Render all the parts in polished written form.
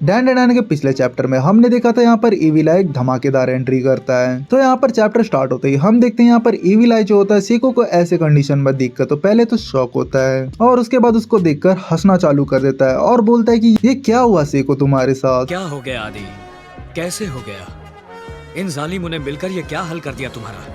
Dan Dan के पिछले chapter में हमने देखा था यहाँ पर इविल आई एक धमाकेदार एंट्री करता है। तो यहाँ पर चैप्टर स्टार्ट होते ही हम देखते हैं यहाँ पर इविल आई जो होता है सीको को ऐसे कंडीशन में देखकर तो पहले तो शॉक होता है और उसके बाद उसको देखकर हंसना चालू कर देता है और बोलता है कि ये क्या हुआ सीको तुम्हारे साथ। क्या हो गया आदि, कैसे हो गया? इन जालिमों ने मिलकर ये क्या हल कर दिया तुम्हारा?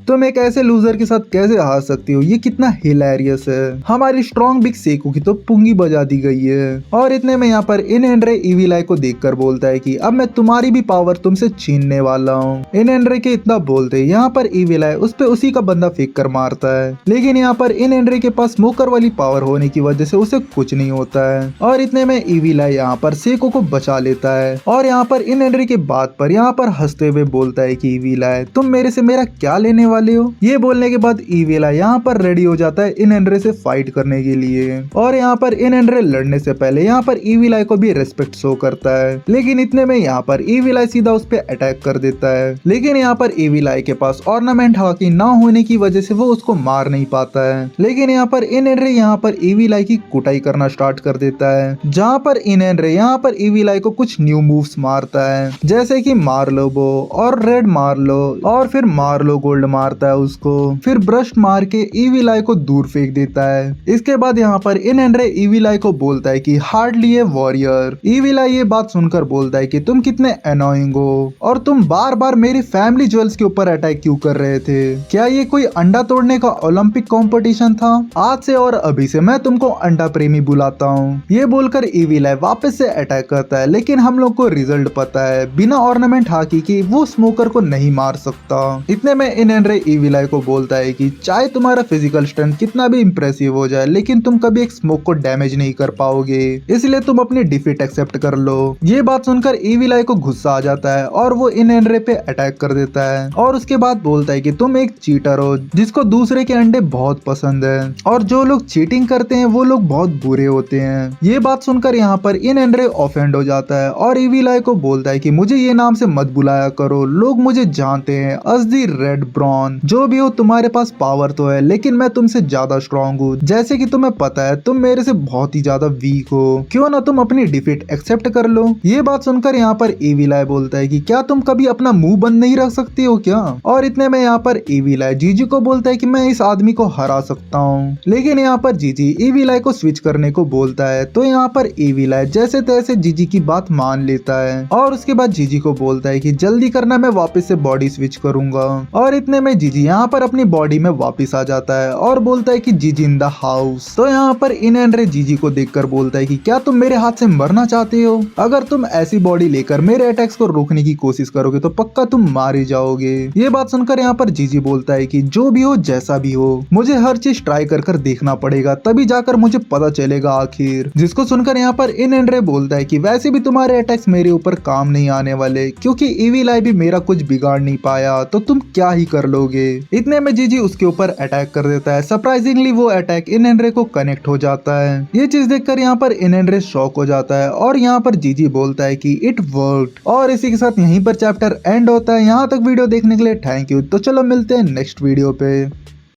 तुम एक ऐसे लूजर के साथ कैसे हार सकती हो? ये कितना हिलेरियस है। हमारी स्ट्रॉन्ग बिग सेको की तो पुंगी बजा दी गई है। और इतने में यहाँ पर इन एंड्रे इविल आई को देखकर बोलता है कि अब मैं तुम्हारी भी पावर तुमसे छीनने वाला हूँ। इन एंड्रे के इतना बोलते ही यहाँ पर इविल आई उस पे उसी का बंदा फेंक कर मारता है, लेकिन यहाँ पर इन एंड्रे के पास स्मोकर वाली पावर होने की वजह से उसे कुछ नहीं होता है। और इतने में इविल आई यहाँ पर सेको को बचा लेता है और यहाँ पर इन एंड्रे के बात पर यहाँ पर हंसते हुए बोलता है कि इविल आई तुम मेरे से मेरा क्या लेने वाले हो? ये बोलने के बाद इविल आई यहाँ पर रेडी हो जाता है इन एंड्रे से फाइट करने के लिए। और यहाँ पर इन एंड्रे लड़ने से पहले यहाँ पर इविल आई को भी रेस्पेक्ट शो करता है, लेकिन इतने में यहाँ पर इविल आई सीधा उस पर अटैक कर देता है। लेकिन यहाँ पर इविल आई के पास ऑर्नामेंट हाकी ना होने की वजह से वो उसको मार नहीं पाता है। लेकिन यहाँ पर इन एंड्रे यहाँ पर इविल आई की कुटाई करना स्टार्ट कर देता है, जहाँ पर इन एंड्रे यहाँ पर इविल आई को कुछ न्यू मूव्स मारता है, जैसे कि मार लो बो और रेड मार लो और फिर मार लो गोल्ड मारता है उसको, फिर ब्रश मार के इविल आई को दूर फेंक देता है। इसके बाद यहाँ पर इन एंड्रे इविल आई को बोलता है कि हार्डली ए वॉरियर। इविल आई ये बात सुनकर बोलता है कि तुम कितने अनोइंग हो और तुम बार बार मेरी फैमिली ज्वेल्स के ऊपर अटैक क्यों कर रहे थे? क्या ये कोई अंडा तोड़ने का ओलंपिक कंपटीशन था? आज से और अभी से मैं तुमको अंडा प्रेमी बुलाता हूँ। ये बोलकर इविल आई वापस से अटैक करता है, लेकिन हम लोग को रिजल्ट पता है, बिना ऑर्नामेंट हाकी की वो स्मोकर को नहीं मार सकता। इतने में इन एंड्रे इविल आई को बोलता है कि चाहे तुम्हारा फिजिकल स्ट्रेंथ कितना भी इंप्रेसिव हो जाए, लेकिन तुम कभी एक स्मोक को डैमेज नहीं कर पाओगे, इसलिए तुम अपनी डिफीट एक्सेप्ट कर लो। ये बात सुनकर इविल आई को गुस्सा आ जाता है और वो इन एंड्रे पे अटैक कर देता है और उसके बाद बोलता है कि तुम एक चीटर हो जिसको दूसरे के अंडे बहुत पसंद है और जो लोग चीटिंग करते हैं वो लोग बहुत बुरे होते हैं। ये बात सुनकर यहाँ पर इन एंड्रे ऑफेंड हो जाता है और इविल आई को बोलता है कि मुझे ये नाम से मत बुलाया करो, लोग मुझे जानते हैं अस दी रेड ब्रॉन। जो भी हो तुम्हारे पास पावर तो है, लेकिन मैं तुमसे ज्यादा स्ट्रॉन्ग हूँ। जैसे कि तुम्हें पता है तुम मेरे से बहुत ही ज्यादा वीक हो, क्यों ना तुम अपनी डिफीट एक्सेप्ट कर लो। ये बात सुनकर यहाँ पर इविल आई बोलता है कि क्या तुम कभी अपना मुंह बंद नहीं रख सकती हो क्या? और इतने में यहाँ पर इविल आई जीजी को बोलता है कि मैं इस आदमी को हरा सकता हूँ, लेकिन यहाँ पर जीजी इविल आई को स्विच करने को बोलता है। तो यहाँ पर इविल आई जैसे तैसे जीजी की बात मान लेता है और उसके बाद जीजी को बोलता है कि जल्दी करना, मैं वापस से बॉडी स्विच करूंगा। और इतने में जीजी यहाँ पर अपनी बॉडी में वापस आ जाता है और बोलता है कि जीजी इन द हाउस। तो यहाँ पर इन एंड्रे जीजी को देखकर बोलता है कि क्या तुम मेरे हाथ से मरना चाहते हो? अगर तुम ऐसी बॉडी लेकर मेरे अटैक्स को रोकने की कोशिश करोगे तो पक्का तुम मारे जाओगे। ये बात सुनकर यहाँ पर जीजी बोलता है कि जो भी हो जैसा भी हो, मुझे हर चीज ट्राई कर कर देखना पड़ेगा, तभी जाकर मुझे पता चलेगा आखिर। जिसको सुनकर यहाँ पर इन एंड्रे बोलता है कि वैसे भी तुम्हारे अटैक्स मेरे ऊपर काम नहीं आने वाले, क्योंकि इविल आई भी मेरा कुछ बिगाड़ नहीं पाया, तो तुम क्या ही कर लोगे। इतने में जीजी उसके ऊपर अटैक कर देता है। सरप्राइजिंगली वो अटैक इन एंड्रे को कनेक्ट हो जाता है। ये चीज देखकर यहाँ पर इन एंड्रे शॉक हो जाता है और यहाँ पर जीजी बोलता है कि इट वर्कड। और इसी के साथ यहीं पर चैप्टर एंड होता है। यहाँ तक वीडियो देखने के लिए थैंक यू। तो चलो मिलते हैं नेक्स्ट वीडियो पे।